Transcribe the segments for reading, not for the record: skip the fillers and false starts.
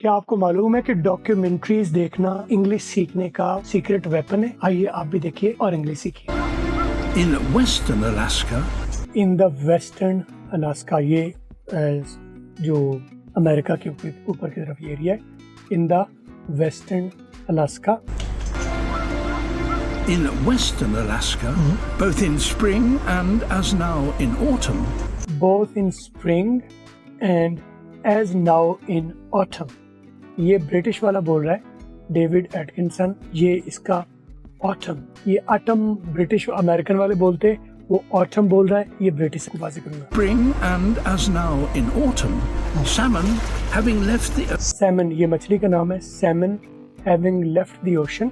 क्या आपको मालूम है कि डॉक्यूमेंट्रीज देखना इंग्लिश सीखने का सीक्रेट वेपन है? आइए आप भी देखिए और इंग्लिश सीखिए। In western Alaska, in the western Alaska, ये जो अमेरिका के ऊपर की तरफ ये एरिया है। In the western Alaska, in western Alaska, both in spring and as now in autumn, both in spring and as now in autumn. ये British वाला बोल रहा है डेविड एटकिंसन। ये इसका ऑटम, ये ऑटम ब्रिटिश अमेरिकन वाले बोलते, वो ऑटम बोल रहा है, ये ब्रिटिश को वाजे करूंगा। spring and as now in autumn, salmon having left the Simon, ये मछली का नाम है। Simon having left the ocean,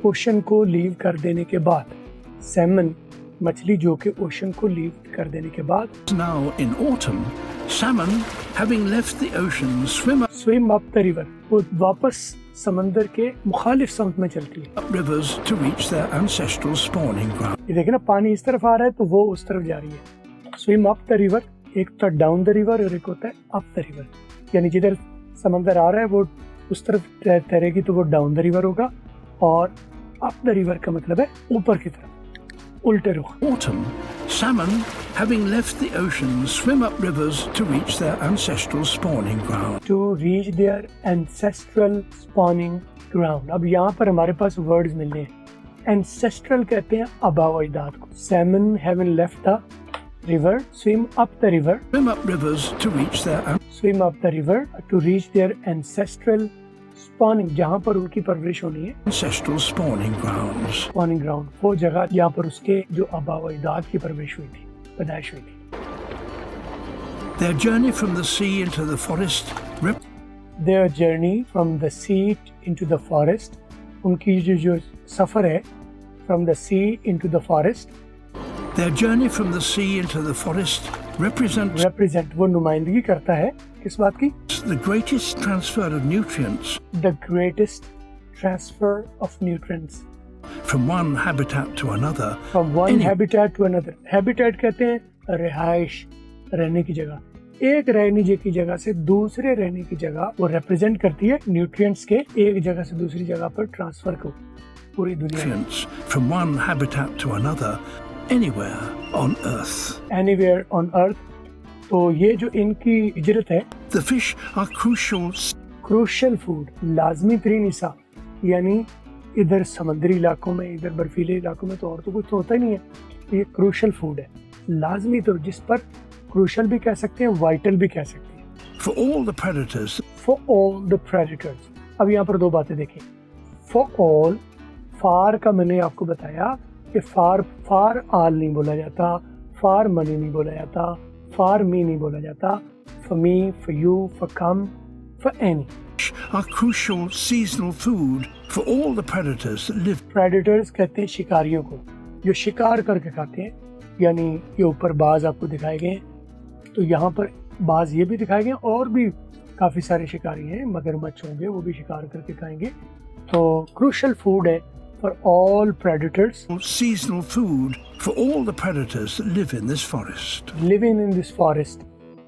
ocean को लीव कर देने के बाद। सैमन मछली जो कि ओशन को लीव कर देने के बाद। now in autumn, salmon having left the ocean swim up the river, वो वापस समंदर के मुखालिफ समुद्र में चलती है। up rivers to reach their ancestral spawning ground. ये देखे ना, पानी इस तरफ आ रहा है तो वो उस तरफ जा रही है। स्विम अप द रिवर, एक तो डाउन द रिवर और एक होता है अप द रिवर, यानी जिधर समंदर आ रहा है वो उस तरफ तैरेगी तो वो डाउन द रिवर होगा, और अप द रिवर का मतलब है ऊपर की तरफ, उल्टे रुख। Autumn, salmon having left the ocean swim up rivers to reach their ancestral spawning ground. To reach their ancestral spawning ground। अब यहाँ पर हमारे पास वर्ड्स मिलने हैं। Ancestral कहते हैं आबाओ अजदाद को। Salmon having left the river, swim up the river, Swim up rivers to reach their swim up the river to reach their ancestral spawning, जहाँ पर उनकी परवरिश होनी है। ancestral spawning grounds. Spawning ground, वो जगह जहाँ पर उसके जो आबाओ अजदाद की परवरिश हुई थी, पैदाइश हुई थी। Their journey from the sea into the forest Their journey from the sea into the forest, उनकी जो सफर है from the sea into the forest, Their journey from the sea into the forest represents represent, वो नुमाइंदगी करता है किस बात की? the greatest transfer of nutrients The greatest transfer of nutrients from one habitat to another. from one Any- habitat to another। habitat कहते हैं रिहाइश, रहने की जगह। एक रहने की जगह से दूसरे रहने की जगह वो represent करती है न्यूट्रिएंट्स के एक जगह से दूसरी जगह पर ट्रांसफर को पूरी दुनिया में। Nutrients from one habitat to another anywhere on earth. Anywhere on earth, तो ये जो इनकी हिजरत है, The fish are crucial crucial food, लाजमी तरीन हिस्सा, यानी इधर समुद्री इलाकों में, इधर बर्फीले इलाकों में तो और तो कुछ तो होता ही नहीं है, ये क्रूशल फूड है, लाजमी, तो जिस पर क्रूशल भी कह सकते हैं, वाइटल भी कह सकते हैं। for all the predators. For all the predators. अब यहाँ पर दो बातें देखें। फॉर ऑल, फार का मैंने आपको बताया कि फार आल नहीं बोला जाता, फार मनी नहीं बोला जाता, फार मी नहीं बोला जाता, for me, for you, for come, for any. Are crucial seasonal food for all the predators that live. Predators कहते हैं शिकारियों को, जो शिकार करके खाते हैं, यानी ये ऊपर बाज आपको दिखाए गए हैं, तो यहाँ पर बाज ये भी दिखाए गए हैं, और भी काफ़ी सारे शिकारी हैं, मगरमच्छ होंगे, वो भी शिकार करके खाएंगे। तो क्रूशल फूड है for all predators Seasonal food for all the predators that live in this forest. Living in this forest.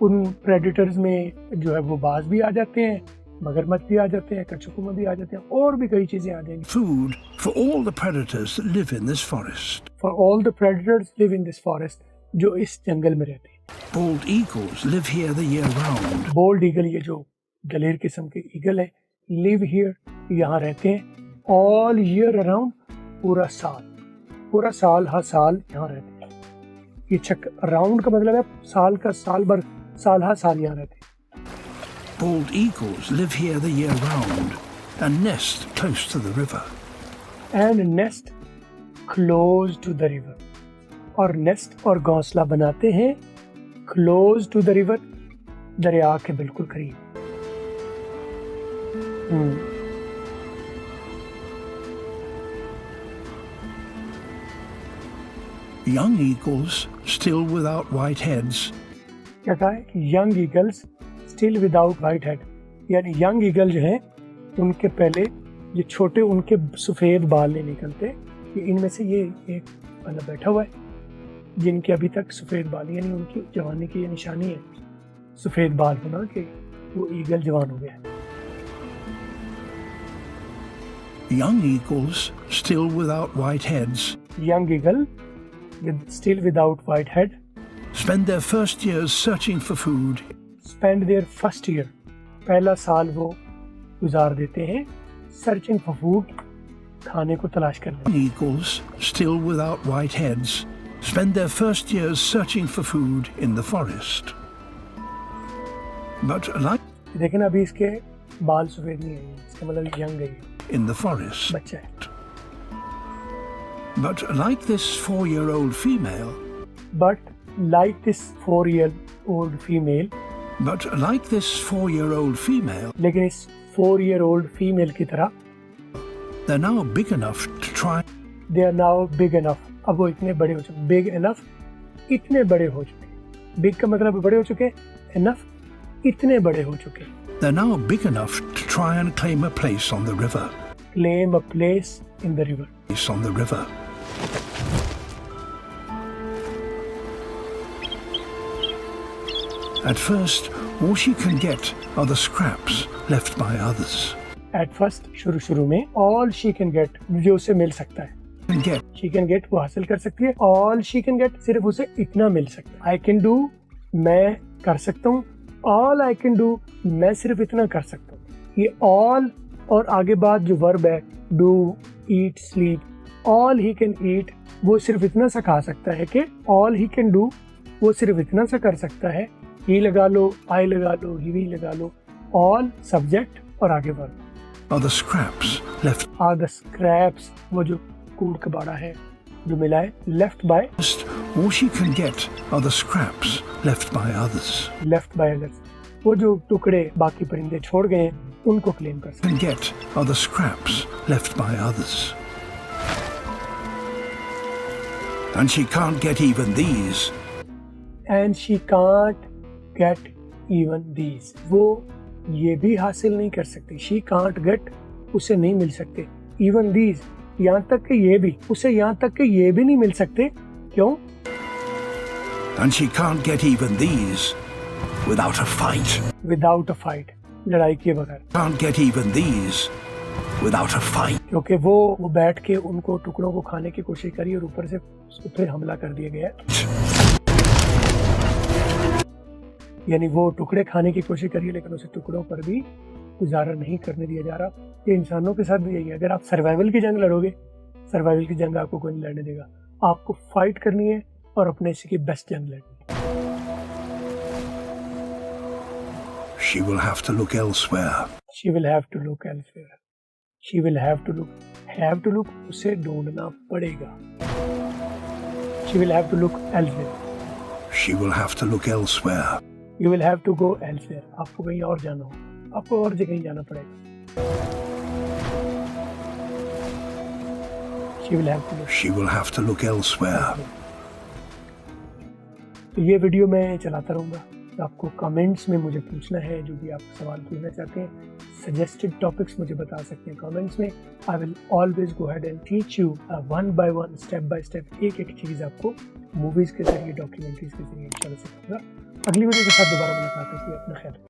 उन प्रेडेटर्स में जो है वो बाज भी आ जाते हैं, मगरमच्छ भी आ जाते हैं, कछुआ भी आ जाते हैं, और भी कई चीज़ें आ जाएंगी। Food for all the predators that live in this forest. For all the predators live in this forest, जो इस जंगल में रहते हैं। Bald eagles live here the year round. Bald eagle, ये जो दलेर किस्म के ईगल है, लिव हियर, यहाँ रहते हैं ऑल ईयर अराउंड, पूरा साल हर साल यहाँ रहते हैं। ये चक अराउंड का मतलब है साल का, साल भर, साल हर साल यहाँ रहते हैं। Bald eagles live here the year round and nest close to the river. And nest close to the river, और नेस्ट और घोंसला बनाते हैं क्लोज टू द रिवर, दरिया के बिल्कुल करीब। Young eagles, still without white heads, क्या कहा है? Young eagles still without white head, यानी यंग ईगल जो हैं उनके पहले ये छोटे, उनके सफ़ेद बाल नहीं निकलते। ये इनमें से ये एक वाला बैठा हुआ है जिनके अभी तक सफ़ेद बाल, यानी उनकी जवानी की ये निशानी है, सफ़ेद बाल होना कि वो ईगल जवान हो गया है। Young eagles, still without white heads, Young eagle still without white head spend their first years searching for food spend their first year, पहला साल वो गुजार देते हैं सर्चिंग फॉर फूड, खाने को तलाश करने। Eagles, still without white heads, spend their first years searching for food in the forest. But like लेकिन अभी इसके बाल सफेद नहीं है, इसका मतलब यंग है, in the forest, बच्चा है। but like this 4-year-old female, But like this 4-year-old female, but like this 4-year-old female, लेकिन इस 4-year-old female की तरह they're now big enough to try. they are now big enough, अब वो इतने बड़े हो चुके, big enough इतने बड़े हो चुके, big का मतलब बड़े हो चुके, enough इतने बड़े हो चुके, They're now big enough to try and claim a place on the river. claim a place in the river. Place on the river. At first, all she can get are the scraps left by others. At first शुरू में all she can get जो उसे मिल सकता है, Can get she can get वो हासिल कर सकती है, all she can get सिर्फ उसे इतना मिल सकता है। I can do मैं कर सकता हूँ, all I can do मैं सिर्फ इतना कर सकता हूँ। ये all और आगे बाद जो वर्ब है do, eat, sleep, all he can eat वो सिर्फ इतना सा खा सकता है कि all he can do वो सिर्फ इतना सा कर सकता है। he लगा लो, I लगा लो, he भी लगा लो, all subject और आगे verb. are the scraps left. are the scraps वो जो कूड़ कबाड़ा है जो मिला है, left by First, all she can get are the scraps left by others. left by others वो जो टुकड़े बाकी परिंदे छोड़ गए उनको क्लेम कर सकते Can get are the scraps left by others. And she can't get even these. and she can't get even these वो ये भी हासिल नहीं कर सकती, she can't get उसे नहीं मिल सकते, even these यहाँ तक कि ये भी उसे यहाँ तक कि ये भी नहीं मिल सकते, क्यों? And she can't get even these without a fight. without a fight लड़ाई के बगैर, Can't get even these without a fight. क्योंकि वो बैठ के उनको टुकड़ों को खाने की कोशिश करी और ऊपर से उसको फिर हमला कर दिया गया। यानी वो टुकड़े खाने की कोशिश करिए लेकिन उसे टुकड़ों पर भी गुजारा नहीं करने दिया जा रहा। ये इंसानों के साथ भी यही है, अगर आप सर्वाइवल की जंग लड़ोगे, सर्वाइवल की जंग आपको कोई नहीं लड़ने देगा, आपको फाइट करनी है और अपने से की बेस्ट जंग लड़नी है। She will have to look elsewhere. She will have to look elsewhere. She will have to look. Have to look उसे ढूंढना पड़ेगा। She will have to look elsewhere. She will have to look elsewhere. You will have to go elsewhere. आपको कहीं और जाना हो, आपको और जगह जाना पड़ेगा। She will have to look. She will have to look elsewhere. तो ये वीडियो मैं चलाता रहूँगा, तो आपको कमेंट्स में मुझे पूछना है, जो भी आप सवाल पूछना चाहते हैं, सजेस्टेड टॉपिक्स मुझे बता सकते हैं कमेंट्स में। I will always go ahead and teach you one by one, step by step, एक एक चीज़ आपको मूवीज़ के जरिए, डॉक्यूमेंट्रीज के जरिए इंशाल्लाह सिखाऊंगा। अगली वीडियो के साथ दोबारा मुलाकात होगी। अपना ख्याल रखिए।